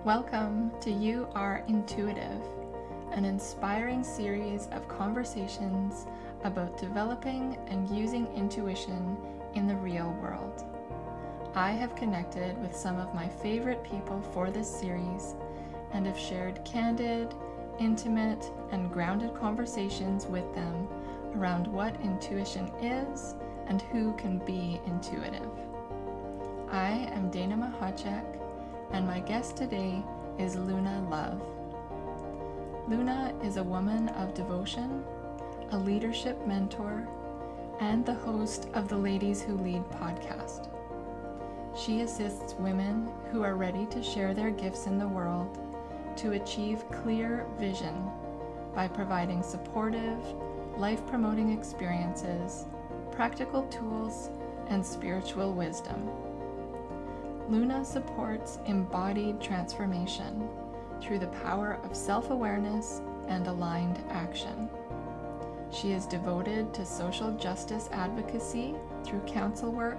Welcome to You Are Intuitive, an inspiring series of conversations about developing and using intuition in the real world. I have connected with some of my favorite people for this series and have shared candid, intimate, and grounded conversations with them around what intuition is and who can be intuitive. I am Dana Mahacek, and my guest today is Luna Love. Luna is a woman of devotion, a leadership mentor, and the host of the Ladies Who Lead podcast. She assists women who are ready to share their gifts in the world to achieve clear vision by providing supportive, life-promoting experiences, practical tools, and spiritual wisdom. Luna supports embodied transformation through the power of self-awareness and aligned action. She is devoted to social justice advocacy through council work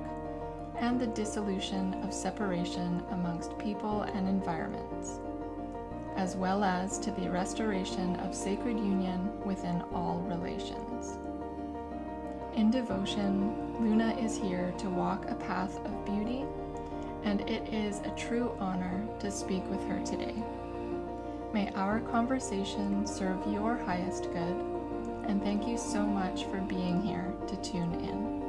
and the dissolution of separation amongst people and environments, as well as to the restoration of sacred union within all relations. In devotion, Luna is here to walk a path of beauty, and it is a true honor to speak with her today. May our conversation serve your highest good, and thank you so much for being here to tune in.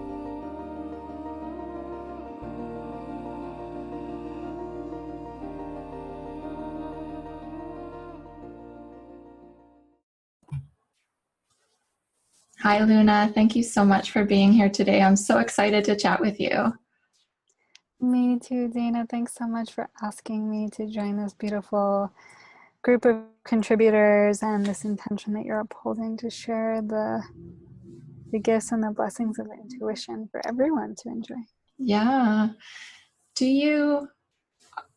Hi, Luna. Thank you so much for being here today. I'm so excited to chat with you. Me too, Dana. Thanks so much for asking me to join this beautiful group of contributors and this intention that you're upholding to share the gifts and the blessings of intuition for everyone to enjoy. Yeah.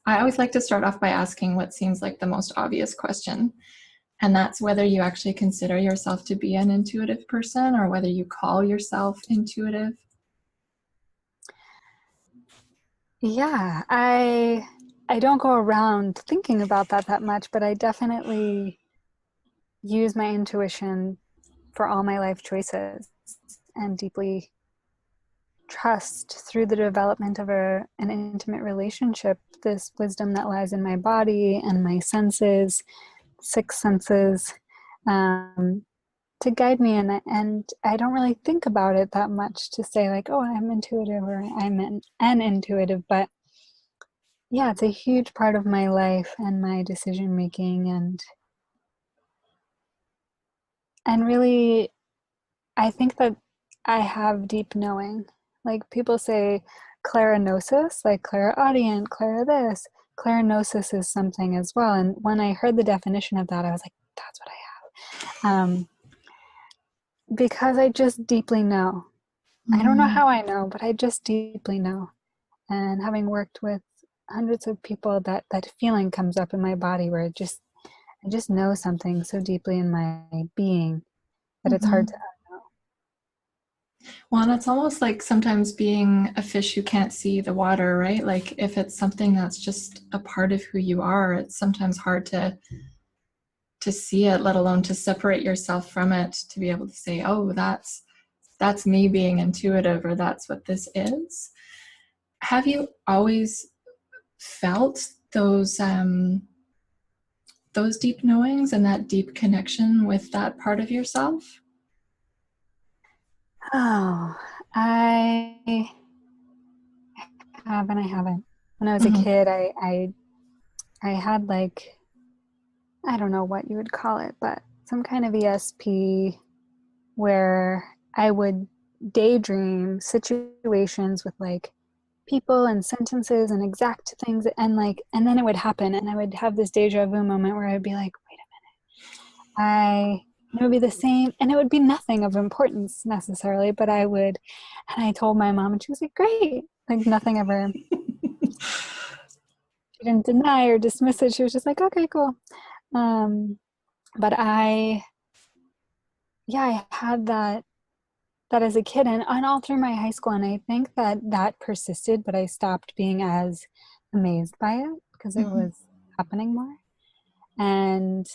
I always like to start off by asking what seems like the most obvious question, and that's whether you actually consider yourself to be an intuitive person or whether you call yourself intuitive. Yeah, I don't go around thinking about that much, but I definitely use my intuition for all my life choices and deeply trust through the development of an intimate relationship, this wisdom that lies in my body and my senses, six senses, to guide me. And I don't really think about it that much to say like, oh, I'm intuitive or I'm an intuitive, but yeah, it's a huge part of my life and my decision making, and really, I think that I have deep knowing. Like people say clarinosis, like clairaudient, clara this. Clarinosis is something as well. And when I heard the definition of that, I was like, that's what I have. Because I just deeply know. I don't know how I know, but I just deeply know. And having worked with hundreds of people, that feeling comes up in my body where I just know something so deeply in my being that it's hard to unknow. Well, and it's almost like sometimes being a fish who can't see the water, right? Like if it's something that's just a part of who you are, it's sometimes hard to see it, let alone to separate yourself from it, to be able to say, oh, that's me being intuitive, or that's what this is. Have you always felt those deep knowings and that deep connection with that part of yourself? Oh, I have and I haven't. When I was a kid, I had like, I don't know what you would call it, but some kind of ESP where I would daydream situations with like people and sentences and exact things, and then it would happen, and I would have this deja vu moment where I'd be like, wait a minute, it would be the same, and it would be nothing of importance necessarily, but and I told my mom, and she was like, great, like nothing ever. She didn't deny or dismiss it. She was just like, okay, cool. But I had that as a kid and all through my high school. And I think that persisted, but I stopped being as amazed by it because it was happening more. And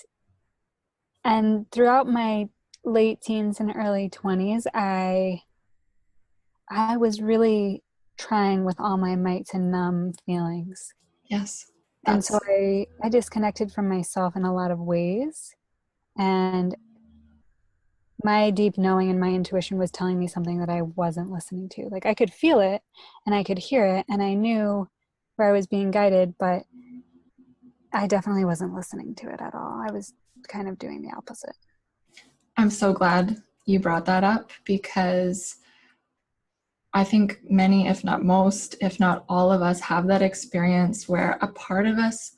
throughout my late teens and early 20s, I was really trying with all my might to numb feelings. Yes. And so That's I disconnected from myself in a lot of ways. And my deep knowing and my intuition was telling me something that I wasn't listening to. Like I could feel it and I could hear it and I knew where I was being guided, but I definitely wasn't listening to it at all. I was kind of doing the opposite. I'm so glad you brought that up, because I think many, if not most, if not all of us have that experience where a part of us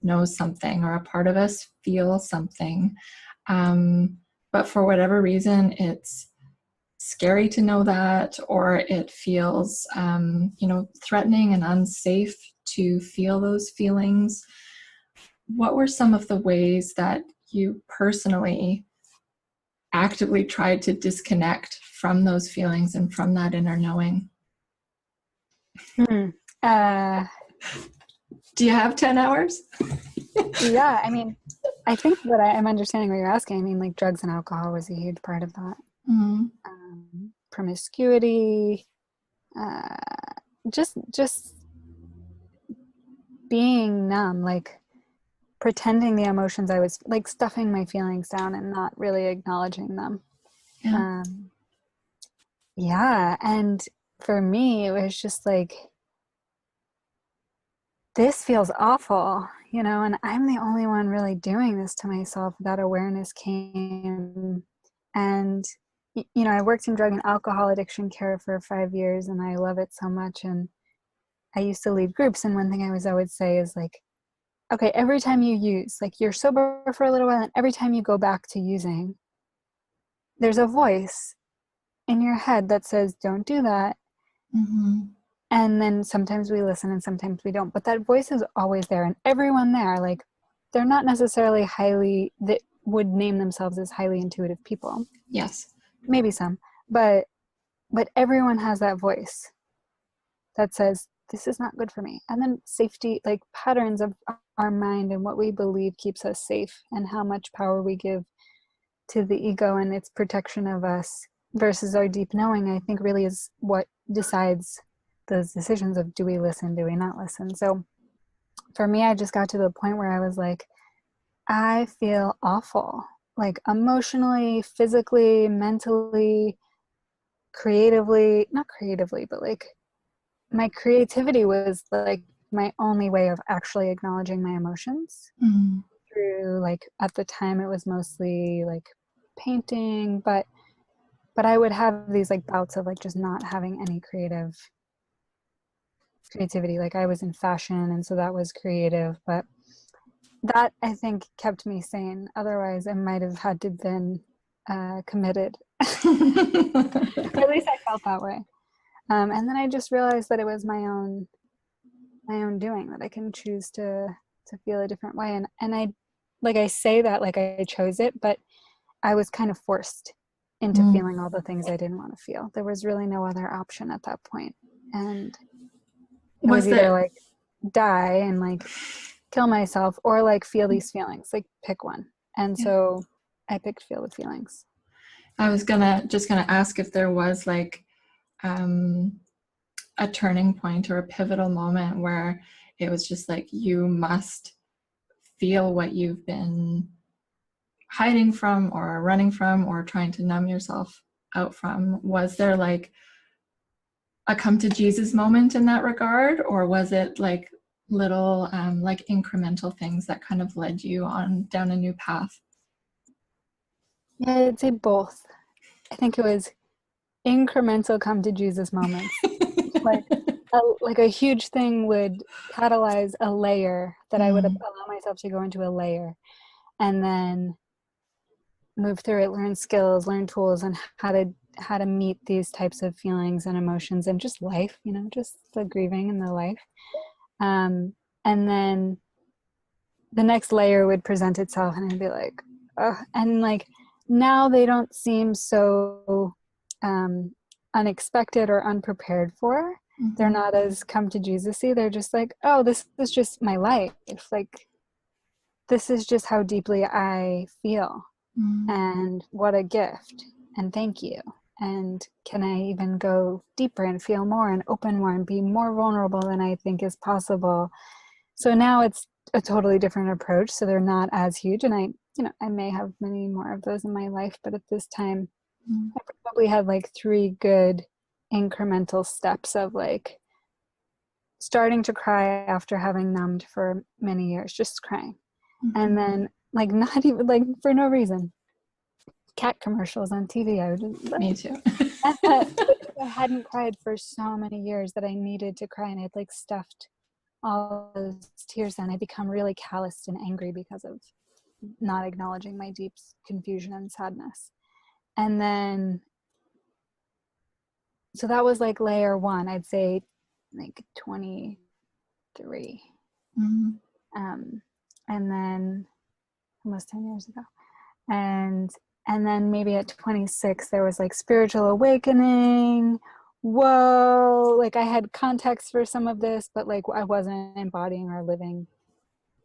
knows something or a part of us feels something. But for whatever reason, it's scary to know that, or it feels, threatening and unsafe to feel those feelings. What were some of the ways that you personally actively tried to disconnect from those feelings and from that inner knowing? Hmm. Uh, Do you have 10 hours? yeah, I mean, I think that I'm understanding what you're asking. I mean, like drugs and alcohol was a huge part of that. Mm-hmm. Promiscuity, uh, just being numb, like pretending the emotions I was like stuffing my feelings down and not really acknowledging them. Yeah. Um, yeah, and for me, it was just like this feels awful, and I'm the only one really doing this to myself. That awareness came, and I worked in drug and alcohol addiction care for 5 years, and I love it so much. And I used to lead groups, and one thing I would say is like, okay, every time you use, like you're sober for a little while, and every time you go back to using, there's a voice in your head that says, don't do that. Mm-hmm. And then sometimes we listen and sometimes we don't. But that voice is always there. And everyone there, like, they're not necessarily that would name themselves as highly intuitive people. Yes. Maybe some. But everyone has that voice that says, this is not good for me. And then safety, like patterns of our mind and what we believe keeps us safe and how much power we give to the ego and its protection of us versus our deep knowing, I think really is what decides those decisions of do we listen, do we not listen. So for me, I just got to the point where I was like, I feel awful, like emotionally, physically, mentally, creatively, not creatively, but like my creativity was like my only way of actually acknowledging my emotions Mm-hmm. through, like, at the time it was mostly like painting, but I would have these like bouts of like just not having any creativity. Like I was in fashion, and so that was creative, but that I think kept me sane. Otherwise, I might have had to been committed. Or at least I felt that way. And then I just realized that it was my own doing, that I can choose to feel a different way. And I say that like I chose it, but I was kind of forced into Mm. feeling all the things I didn't want to feel. There was really no other option at that point. And it was Was either there, like die and like kill myself or like feel these feelings, like pick one. And yeah. so I picked feel the feelings. I was just gonna ask if there was like um, a turning point or a pivotal moment where it was just like you must feel what you've been hiding from or running from or trying to numb yourself out from. Was there like a come to Jesus moment in that regard, or was it like little like incremental things that kind of led you on down a new path? Yeah, I'd say both. I think it was incremental come to Jesus moments. Like a huge thing would catalyze a layer that I would Mm, allow myself to go into a layer and then move through it, learn skills, learn tools, and how to meet these types of feelings and emotions and just life, just the grieving and the life. And then the next layer would present itself, and I'd be like, ugh. And like now they don't seem so um, unexpected or unprepared for. They're mm-hmm. not as come to Jesus-y. They're just like, oh, this is just my life. Like this is just how deeply I feel, and what a gift, and thank you. And can I even go deeper and feel more and open more and be more vulnerable than I think is possible? So now it's a totally different approach. So they're not as huge. And I may have many more of those in my life, but at this time, I probably had like 3 good incremental steps of like starting to cry after having numbed for many years, just crying. And then like not even like for no reason. Cat commercials on TV. I would just, Me too. I hadn't cried for so many years that I needed to cry, and I'd like stuffed all those tears down. I'd become really calloused and angry because of not acknowledging my deep confusion and sadness. And then, so that was like layer 1, I'd say like 23. And then almost 10 years ago. And then maybe at 26 there was like spiritual awakening. Whoa, like I had context for some of this, but like I wasn't embodying or living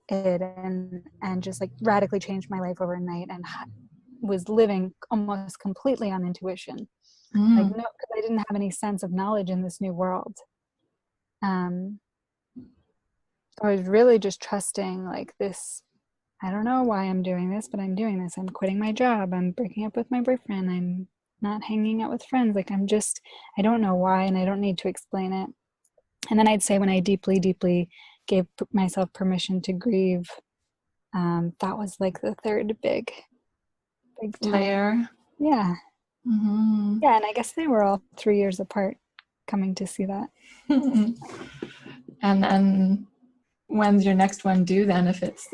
it, and just like radically changed my life overnight, and was living almost completely on intuition. Like, no, because I didn't have any sense of knowledge in this new world. I was really just trusting like this. I don't know why I'm doing this, but I'm doing this. I'm quitting my job. I'm breaking up with my boyfriend. I'm not hanging out with friends. Like I don't know why, and I don't need to explain it. And then I'd say when I deeply, deeply gave myself permission to grieve, that was like the third big time. Layer. Yeah. Yeah, and I guess they were all 3 years apart, coming to see that. And then when's your next one due then, if it's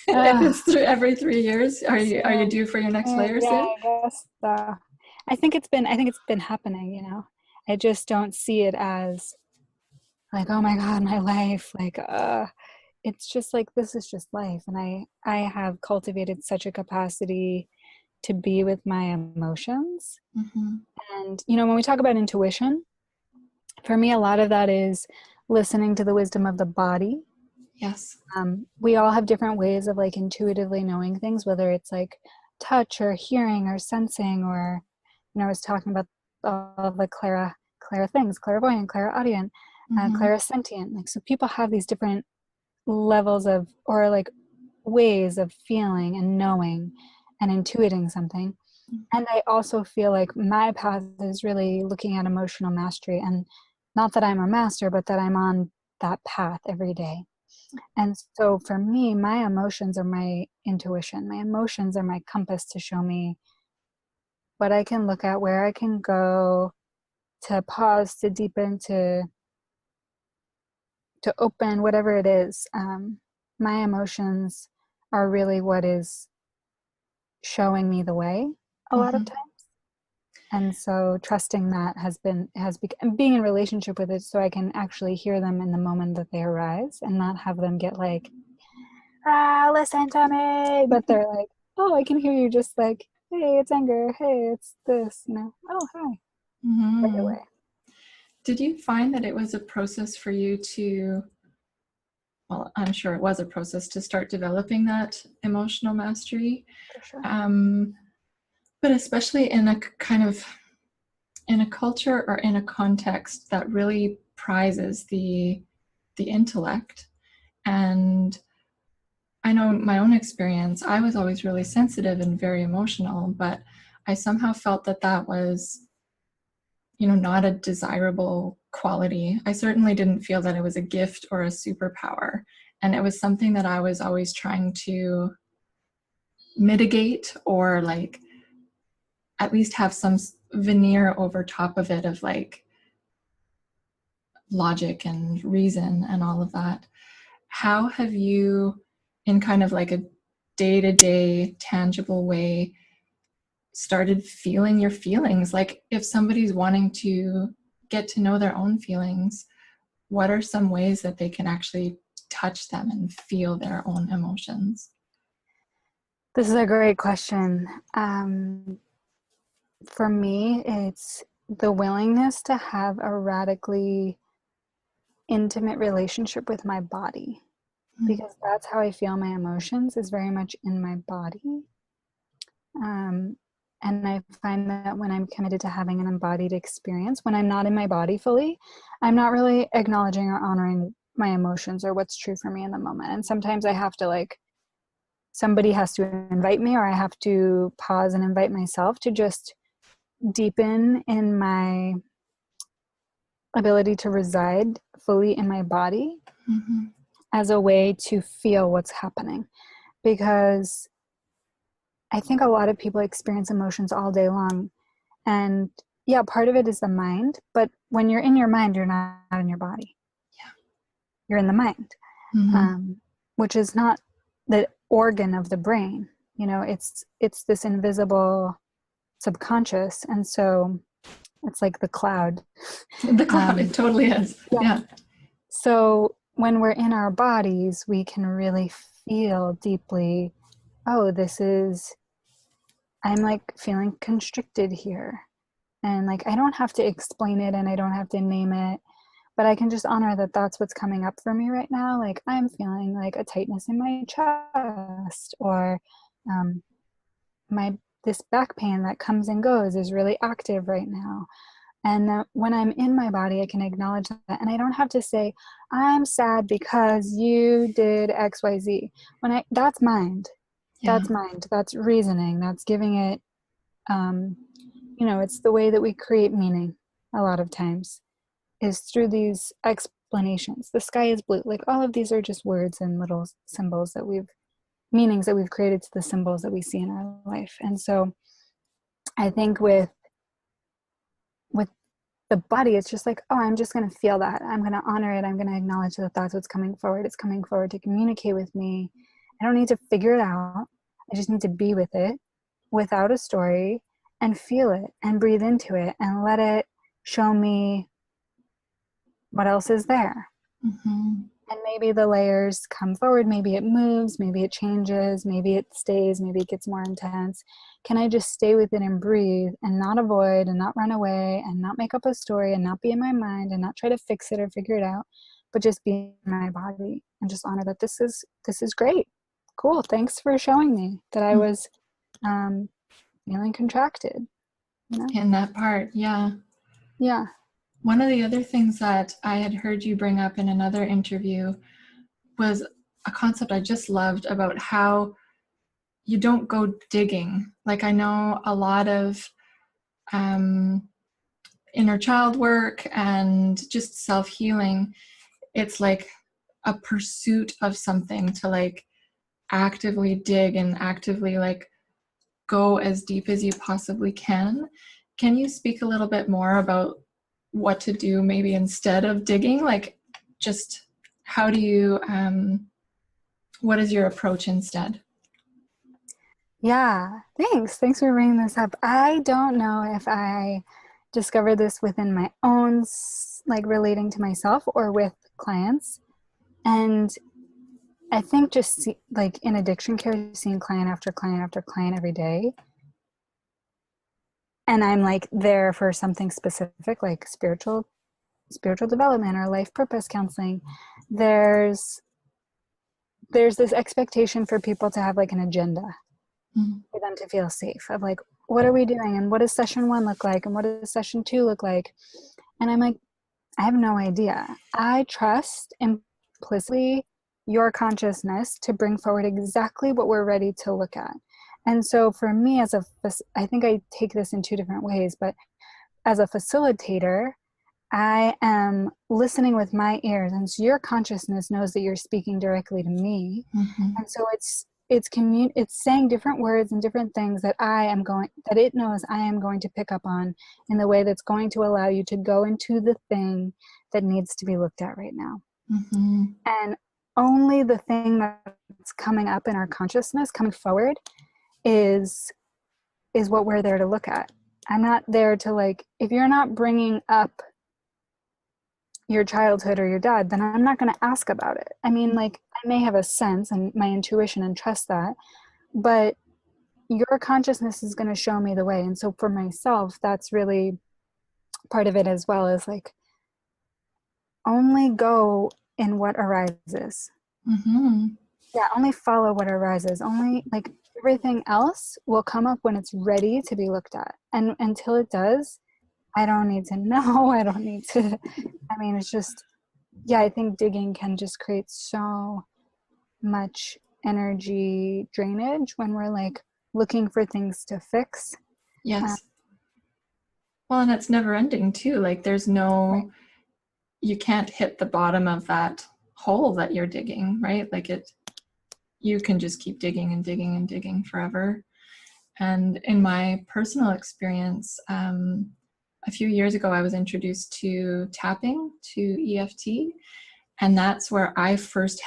every 3 years? Are you due for your next layer soon? Yeah, I guess so. I think it's been happening, I just don't see it as like, oh my God, my life, like it's just like, this is just life. And I have cultivated such a capacity to be with my emotions. And when we talk about intuition, for me a lot of that is listening to the wisdom of the body. Yes. We all have different ways of like intuitively knowing things, whether it's like touch or hearing or sensing, or I was talking about all the clara things, clairvoyant, clairaudient, clairsentient. Like, so people have these different levels of, or like ways of feeling and knowing and intuiting something. And I also feel like my path is really looking at emotional mastery, and not that I'm a master, but that I'm on that path every day. And so for me, my emotions are my intuition. My emotions are my compass to show me what I can look at, where I can go, to pause, to deepen, to open, whatever it is. My emotions are really what is showing me the way a lot of times. And so trusting that has become, being in relationship with it, so I can actually hear them in the moment that they arise, and not have them get like, listen to me. But they're like, oh, I can hear you, just like, hey, it's anger. Hey, it's this, oh, hi. Right away. Did you find that it was a process for you to, well, I'm sure it was a process to start developing that emotional mastery? For sure. But especially in a culture or in a context that really prizes the intellect. And I know my own experience, I was always really sensitive and very emotional, but I somehow felt that was, not a desirable quality. I certainly didn't feel that it was a gift or a superpower. And it was something that I was always trying to mitigate, or like at least have some veneer over top of it of like logic and reason and all of that. How have you, in kind of like a day-to-day tangible way, started feeling your feelings? Like, if somebody's wanting to get to know their own feelings, what are some ways that they can actually touch them and feel their own emotions? This is a great question. For me, it's the willingness to have a radically intimate relationship with my body. because that's how I feel my emotions, is very much in my body. Um, and I find that when I'm committed to having an embodied experience, when I'm not in my body fully, I'm not really acknowledging or honoring my emotions or what's true for me in the moment. And sometimes I have to, like, somebody has to invite me, or I have to pause and invite myself to just deepen in my ability to reside fully in my body as a way to feel what's happening. Because I think a lot of people experience emotions all day long. And yeah, part of it is the mind, but when you're in your mind, you're not in your body. Yeah. You're in the mind, which is not the organ of the brain. You know, it's this invisible subconscious. And so it's like the cloud. The cloud, it totally is. Yeah. So when we're in our bodies, we can really feel deeply, oh, I'm like feeling constricted here. And like, I don't have to explain it and I don't have to name it, but I can just honor that that's what's coming up for me right now. Like, I'm feeling like a tightness in my chest, or this back pain that comes and goes is really active right now. And when I'm in my body, I can acknowledge that. And I don't have to say, I'm sad because you did XYZ. That's mind. Yeah. That's mind. That's reasoning. That's giving it, it's the way that we create meaning a lot of times, is through these explanations. The sky is blue. Like, all of these are just words and little symbols meanings that we've created to the symbols that we see in our life. And so I think with the body, it's just like, oh, I'm just going to feel that. I'm going to honor it. I'm going to acknowledge that that's what's coming forward. It's coming forward to communicate with me. I don't need to figure it out. I just need to be with it without a story and feel it and breathe into it and let it show me what else is there. And maybe the layers come forward, maybe it moves, maybe it changes, maybe it stays, maybe it gets more intense. Can I just stay with it and breathe and not avoid and not run away and not make up a story and not be in my mind and not try to fix it or figure it out, but just be in my body and just honor that this is great. Cool. Thanks for showing me that I was feeling contracted. You know? In that part, yeah. Yeah. One of the other things that I had heard you bring up in another interview was a concept I just loved about how you don't go digging. Like, I know a lot of inner child work and just self-healing, it's like a pursuit of something to like actively dig and actively like go as deep as you possibly can. Can you speak a little bit more about what to do maybe instead of digging? Like, just how do you, what is your approach instead? Yeah, thanks. Thanks for bringing this up. I don't know if I discovered this within my own, like, relating to myself or with clients. And I think just like in addiction care, seeing client after client after client every day. And I'm like there for something specific, like spiritual development or life purpose counseling. There's this expectation for people to have like an agenda, for them to feel safe, of like, what are we doing and what does session 1 look like and what does session 2 look like? And I'm like, I have no idea. I trust implicitly your consciousness to bring forward exactly what we're ready to look at. And so for me, I think I take this in 2 different ways, but as a facilitator, I am listening with my ears, and so your consciousness knows that you're speaking directly to me. And so it's saying different words and different things that it knows I am going to pick up on in the way that's going to allow you to go into the thing that needs to be looked at right now. And only the thing that's coming up in our consciousness, coming forward, is what we're there to look at. I'm not there to, like, if you're not bringing up your childhood or your dad, then I'm not going to ask about it. I mean, like, I may have a sense and my intuition and trust that, but your consciousness is going to show me the way. And so for myself, that's really part of it as well, is like, only go in what arises. Mm-hmm. Yeah, only follow what arises. Only like everything else will come up when it's ready to be looked at. And until it does, I don't need to know. I don't need to. I mean, it's just, yeah, I think digging can just create so much energy drainage when we're like looking for things to fix. Uh, Yes. Well, and it's never ending too. Like there's right. no, you can't hit the bottom of that hole that you're digging, right? Like it, you can just keep digging and digging and digging forever. And in my personal experience, a few years ago, I was introduced to tapping, to EFT, and that's where I first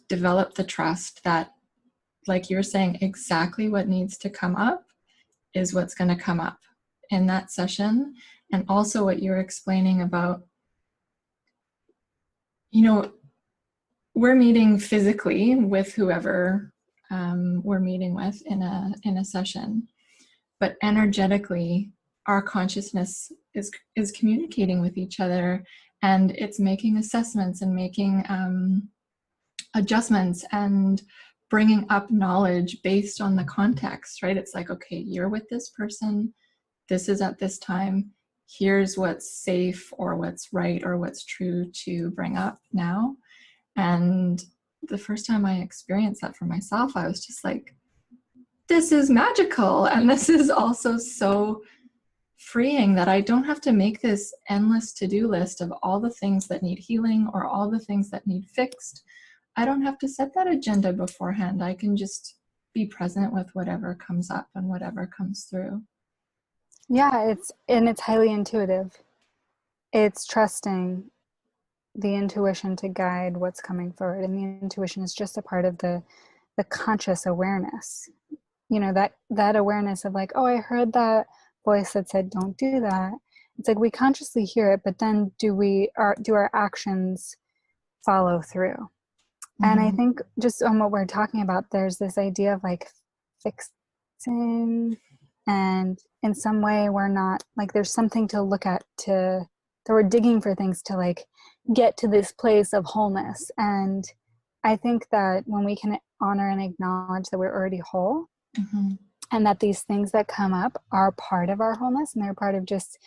developed the trust that, like you're saying, exactly what needs to come up is what's going to come up in that session. And also what you're explaining about, you know, we're meeting physically with whoever we're meeting with in a session, but energetically, our consciousness is communicating with each other, and it's making assessments and making adjustments and bringing up knowledge based on the context, right? It's like, okay, you're with this person, this is at this time, here's what's safe or what's right or what's true to bring up now. And the first time I experienced that for myself, I was just like, this is magical. And this is also so freeing that I don't have to make this endless to-do list of all the things that need healing or all the things that need fixed. I don't have to set that agenda beforehand. I can just be present with whatever comes up and whatever comes through. Yeah, it's highly intuitive. It's trusting the intuition to guide what's coming forward, and the intuition is just a part of the conscious awareness. You know, that awareness of like, oh, I heard that voice that said don't do that. It's like we consciously hear it, but then do our actions follow through? And I Mm-hmm. think just on what we're talking about, there's this idea of like fixing, and in some way we're not like, there's something to look at, to that we're digging for things to like get to this place of wholeness. And I think that when we can honor and acknowledge that we're already whole, Mm-hmm. and that these things that come up are part of our wholeness and they're part of just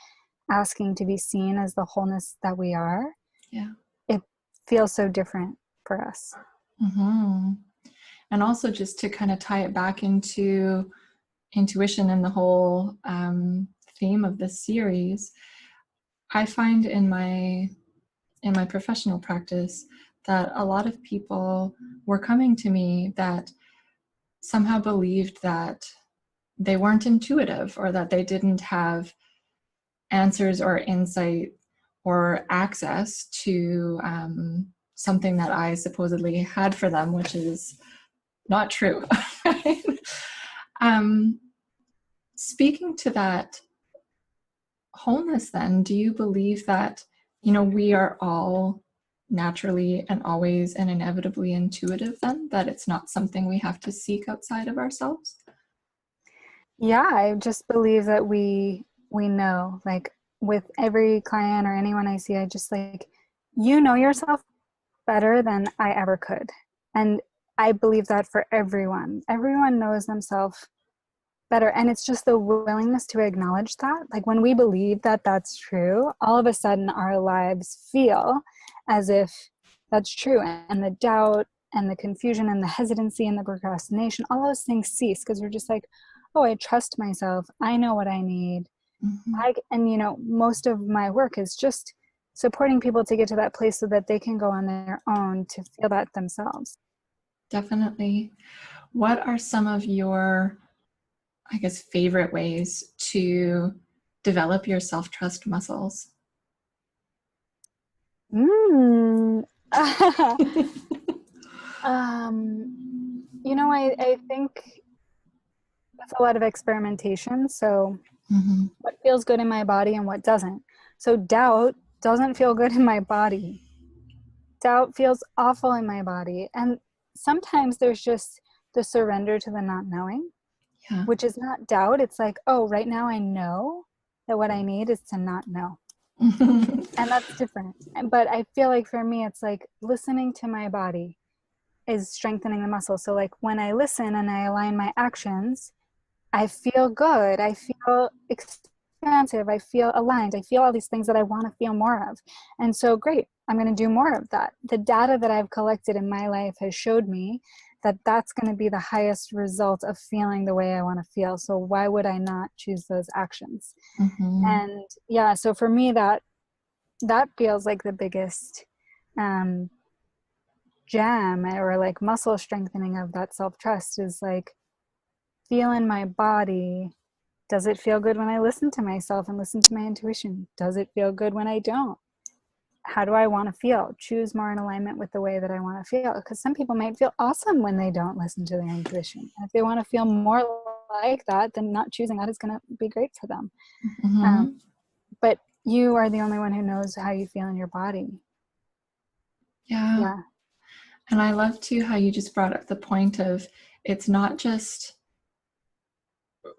asking to be seen as the wholeness that we are, Yeah. it feels so different for us. Mm-hmm. And also just to kind of tie it back into intuition and the whole theme of this series, I find in my professional practice that a lot of people were coming to me that somehow believed that they weren't intuitive or that they didn't have answers or insight or access to something that I supposedly had for them, which is not true. um, Speaking to that wholeness, then, do you believe that, we are all naturally and always and inevitably intuitive, then, that it's not something we have to seek outside of ourselves? Yeah, I just believe that we know, like with every client or anyone I see, I just like, you know yourself better than I ever could. And I believe that for everyone. Everyone knows themselves better. And it's just the willingness to acknowledge that. Like when we believe that that's true, all of a sudden our lives feel as if that's true. And the doubt and the confusion and the hesitancy and the procrastination, all those things cease because we're just like, oh, I trust myself. I know what I need. Mm-hmm. And most of my work is just supporting people to get to that place so that they can go on their own to feel that themselves. Definitely. What are some of your, I guess, favorite ways to develop your self-trust muscles? Mm. um, I think that's a lot of experimentation. So, Mm-hmm. what feels good in my body and what doesn't? So, doubt doesn't feel good in my body. Doubt feels awful in my body. And sometimes there's just the surrender to the not knowing, Yeah. which is not doubt. It's like, oh, right now I know that what I need is to not know. And that's different. But I feel like for me, it's like listening to my body is strengthening the muscle. So like when I listen and I align my actions, I feel good. I feel expansive. I feel aligned. I feel all these things that I want to feel more of. And so, great, I'm going to do more of that. The data that I've collected in my life has showed me that that's going to be the highest result of feeling the way I want to feel. So, why would I not choose those actions? And yeah, so for me, that feels like the biggest gem or like muscle strengthening of that self-trust is like, feel in my body. Does it feel good when I listen to myself and listen to my intuition? Does it feel good when I don't? How do I want to feel? Choose more in alignment with the way that I want to feel. Because some people might feel awesome when they don't listen to their intuition. If they want to feel more like that, then not choosing that is going to be great for them. But you are the only one who knows how you feel in your body. Yeah. And I love too how you just brought up the point of it's not just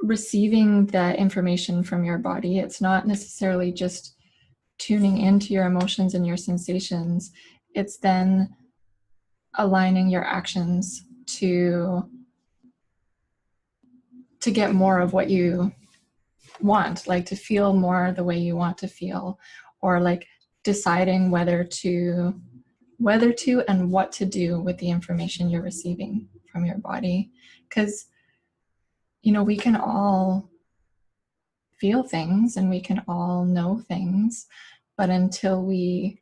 receiving the information from your body. It's not necessarily just tuning into your emotions and your sensations. It's then aligning your actions to get more of what you want, like to feel more the way you want to feel, or like deciding whether to and what to do with the information you're receiving from your body. Because we can all feel things and we can all know things, but until we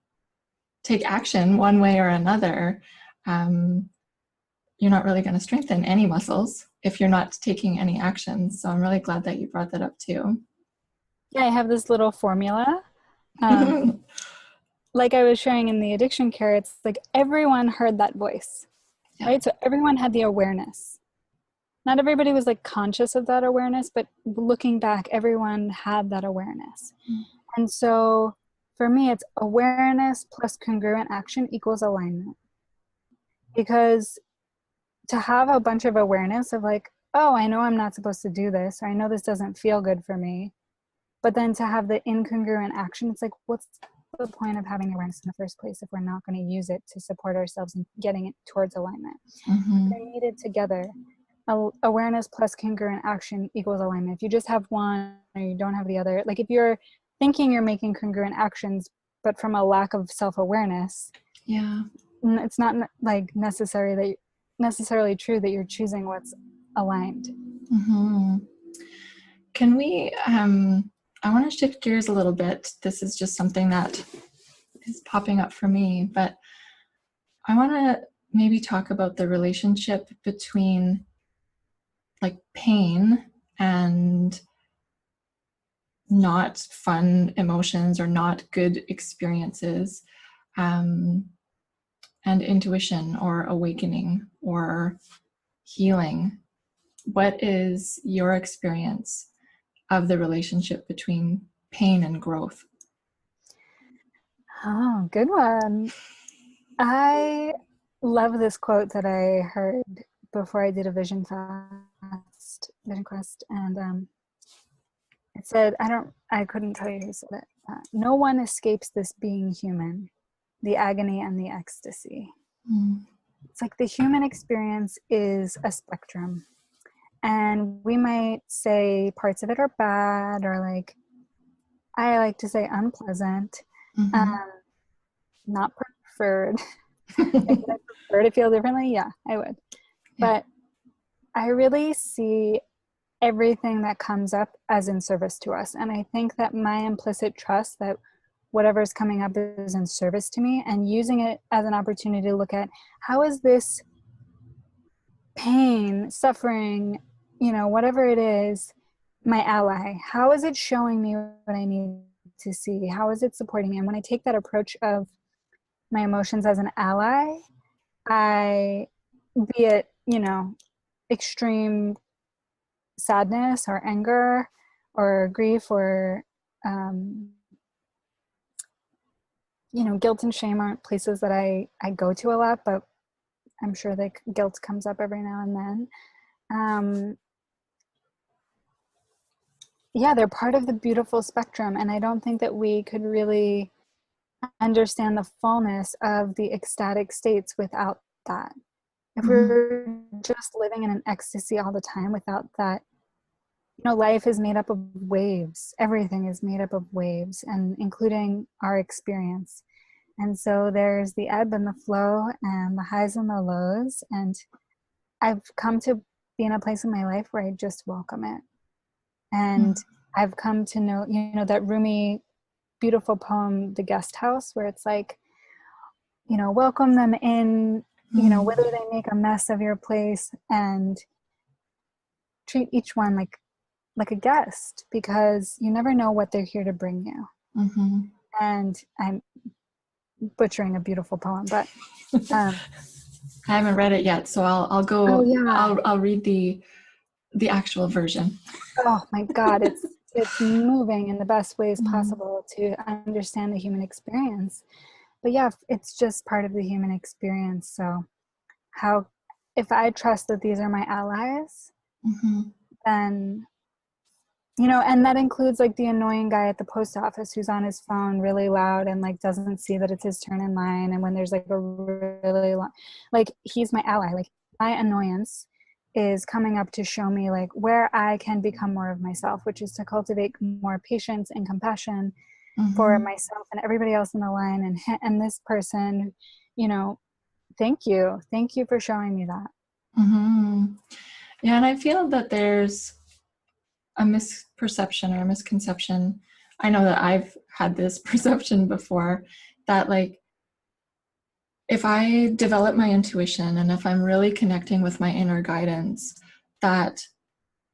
take action one way or another, you're not really going to strengthen any muscles if you're not taking any actions. So I'm really glad that you brought that up too. Yeah, I have this little formula. Like I was sharing in the addiction care, it's like everyone heard that voice, right? So everyone had the awareness. Not everybody was like conscious of that awareness, but looking back, everyone had that awareness. And so for me, it's awareness plus congruent action equals alignment. Because to have a bunch of awareness of like, oh, I know I'm not supposed to do this, or I know this doesn't feel good for me, but then to have the incongruent action, it's like, what's the point of having awareness in the first place if we're not going to use it to support ourselves and getting it towards alignment? They're needed together. Awareness plus congruent action equals alignment. If you just have one or you don't have the other, like if you're thinking you're making congruent actions, but from a lack of self-awareness, it's not like necessarily true that you're choosing what's aligned. Can we, I want to shift gears a little bit. This is just something that is popping up for me, but I want to maybe talk about the relationship between like pain and not fun emotions or not good experiences, and intuition or awakening or healing. What is your experience of the relationship between pain and growth? Oh, good one. I love this quote that I heard before I did a vision quest, and it said, I couldn't tell you who said it. No one escapes this being human, the agony and the ecstasy. It's like the human experience is a spectrum, and we might say parts of it are bad, or like I like to say unpleasant, not preferred. Like, would I prefer to feel differently? Yeah, I would. But I really see everything that comes up as in service to us. And I think that my implicit trust that whatever's coming up is in service to me, and using it as an opportunity to look at how is this pain, suffering, whatever it is, my ally? How is it showing me what I need to see? How is it supporting me? And when I take that approach of my emotions as an ally, be it, extreme sadness or anger or grief or, guilt and shame aren't places that I go to a lot, but I'm sure that guilt comes up every now and then. yeah, they're part of the beautiful spectrum. And I don't think that we could really understand the fullness of the ecstatic states without that. If we Mm-hmm. were just living in an ecstasy all the time without that, life is made up of waves. Everything is made up of waves, and including our experience. And so there's the ebb and the flow and the highs and the lows. And I've come to be in a place in my life where I just welcome it. And I've come to know, that Rumi beautiful poem, The Guest House, where it's like, welcome them in, Mm-hmm. whether they make a mess of your place, and treat each one like a guest, because you never know what they're here to bring you. Mm-hmm. And I'm butchering a beautiful poem, but I haven't read it yet, so I'll oh go. yeah, I'll read the actual version. oh my God, it's moving in the best ways Mm-hmm. possible to understand the human experience. But yeah, it's just part of the human experience. So how, if I trust that these are my allies, Mm-hmm. then and that includes like the annoying guy at the post office who's on his phone really loud and like doesn't see that it's his turn in line, and when there's like a really long, like, he's my ally. Like, my annoyance is coming up to show me like where I can become more of myself, which is to cultivate more patience and compassion for Mm-hmm. myself and everybody else in the line, and this person, you know thank you for showing me that. Mm-hmm. Yeah, and I feel that there's a misperception or a misconception. I know that I've had this perception before, that like if I develop my intuition and if I'm really connecting with my inner guidance, that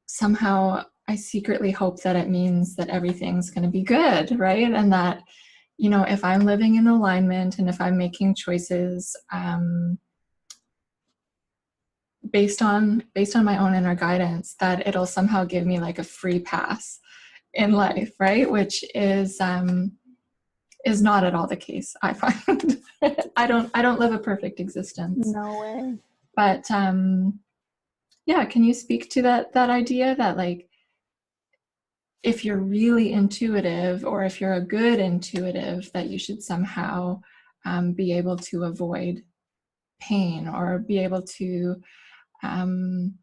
somehow I secretly hope that it means that everything's going to be good, right? And that, if I'm living in alignment and if I'm making choices based on my own inner guidance, that it'll somehow give me like a free pass in life, right? Which is not at all the case, I find. I don't live a perfect existence. No way. But yeah, can you speak to that idea that like if you're really intuitive, or if you're a good intuitive, that you should somehow be able to avoid pain, or be able to um,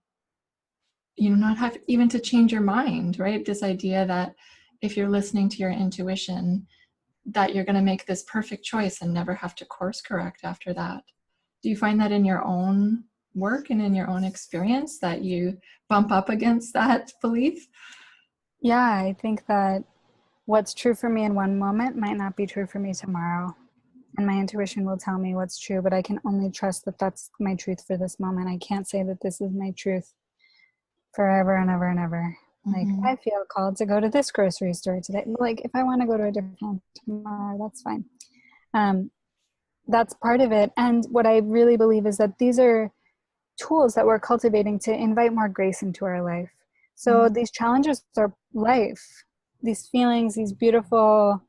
not have even to change your mind, right? This idea that if you're listening to your intuition, that you're going to make this perfect choice and never have to course correct after that. Do you find that in your own work and in your own experience that you bump up against that belief? Yeah, I think that what's true for me in one moment might not be true for me tomorrow. And my intuition will tell me what's true, but I can only trust that that's my truth for this moment. I can't say that this is my truth forever and ever and ever. Like, Mm-hmm. I feel called to go to this grocery store today. Like, if I want to go to a different one tomorrow, that's fine. Um, that's part of it. And what I really believe is that these are tools that we're cultivating to invite more grace into our life. So these challenges are life, these feelings, these beautiful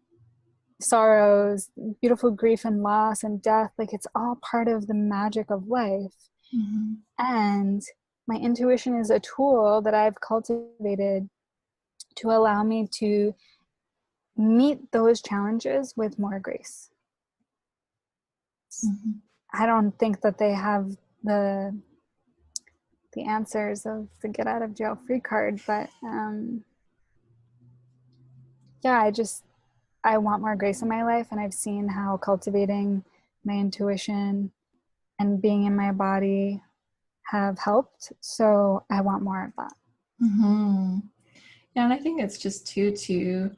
sorrows, beautiful grief and loss and death, like, it's all part of the magic of life. Mm-hmm. And my intuition is a tool that I've cultivated to allow me to meet those challenges with more grace. Mm-hmm. I don't think that they have the answers of the get out of jail free card, but yeah, I want more grace in my life, and I've seen how cultivating my intuition and being in my body have helped. So I want more of that. Mm-hmm. Yeah, and I think it's just to,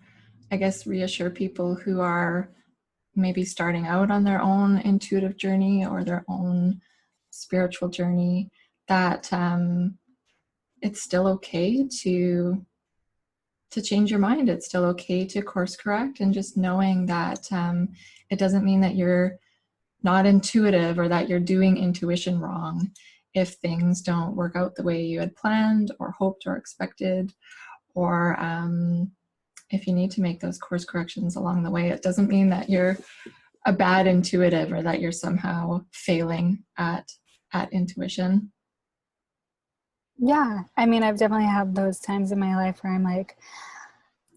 I guess, reassure people who are maybe starting out on their own intuitive journey or their own spiritual journey, that it's still okay to change your mind. It's still okay to course correct, and just knowing that it doesn't mean that you're not intuitive or that you're doing intuition wrong if things don't work out the way you had planned or hoped or expected, or if you need to make those course corrections along the way. It doesn't mean that you're a bad intuitive or that you're somehow failing at intuition. Yeah. I mean, I've definitely had those times in my life where I'm like,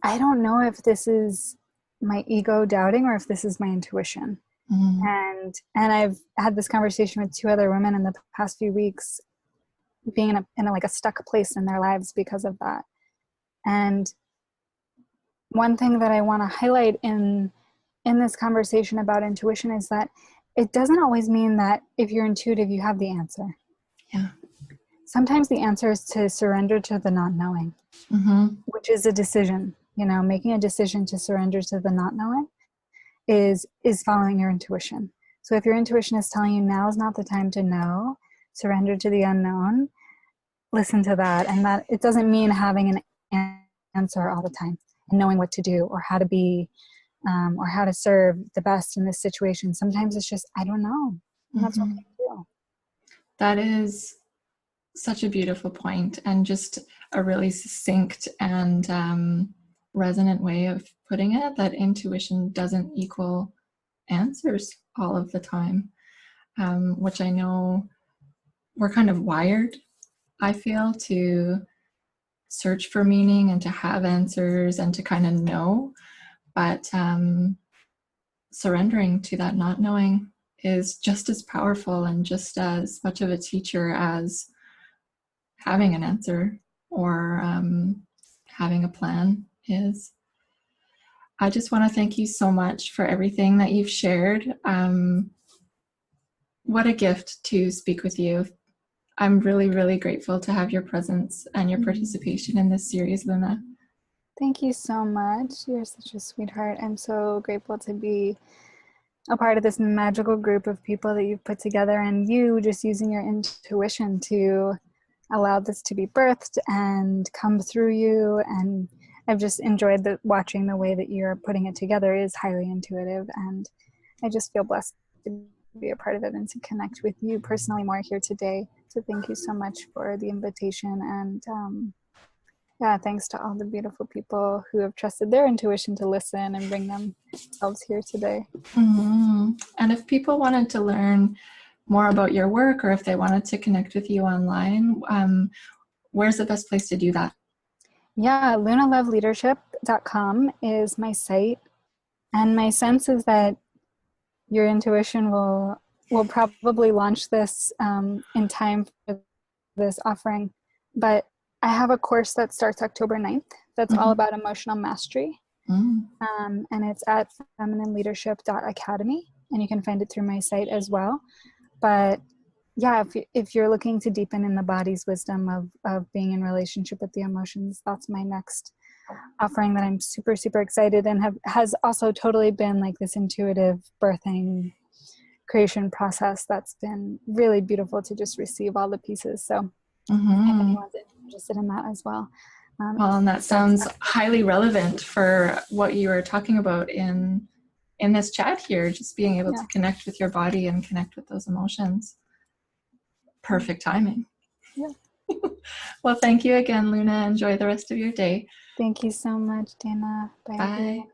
I don't know if this is my ego doubting or if this is my intuition. And I've had this conversation with two other women in the past few weeks, being in a like a stuck place in their lives because of that. And one thing that I want to highlight in this conversation about intuition is that it doesn't always mean that if you're intuitive, you have the answer. Yeah. Sometimes the answer is to surrender to the not knowing, which is a decision. You know, making a decision to surrender to the not knowing is following your intuition. So if your intuition is telling you now is not the time to know, surrender to the unknown, listen to that. And that it doesn't mean having an answer all the time and knowing what to do or how to be or how to serve the best in this situation. Sometimes it's just, I don't know. And that's okay too. That is such a beautiful point, and just a really succinct and resonant way of putting it, that intuition doesn't equal answers all of the time, which I know we're kind of wired, I feel, to search for meaning and to have answers and to kind of know, but surrendering to that not knowing is just as powerful and just as much of a teacher as having an answer or having a plan is. I just want to thank you so much for everything that you've shared. What a gift to speak with you. I'm really, really grateful to have your presence and your participation in this series, Luna. Thank you so much. You're such a sweetheart. I'm so grateful to be a part of this magical group of people that you've put together, and you just using your intuition to allow this to be birthed and come through you. And I've just enjoyed watching the way that you're putting it together is highly intuitive, and I just feel blessed to be a part of it and to connect with you personally more here today. So thank you so much for the invitation, and yeah, thanks to all the beautiful people who have trusted their intuition to listen and bring themselves here today. And if people wanted to learn more about your work, or if they wanted to connect with you online, where's the best place to do that? Yeah, lunaloveleadership.com is my site. And my sense is that your intuition will probably launch this in time for this offering. But I have a course that starts October 9th that's all about emotional mastery. And it's at feminineleadership.academy. And you can find it through my site as well. But yeah, if you're looking to deepen in the body's wisdom of being in relationship with the emotions, that's my next offering that I'm super, super excited, and has also totally been like this intuitive birthing creation process that's been really beautiful to just receive all the pieces. So if anyone's interested in that as well. Well, and that sounds highly relevant for what you were talking about in this chat here, just being able to connect with your body and connect with those emotions. Perfect timing. Yeah. Well, thank you again, Luna. Enjoy the rest of your day. Thank you so much, Dana. Bye. Bye.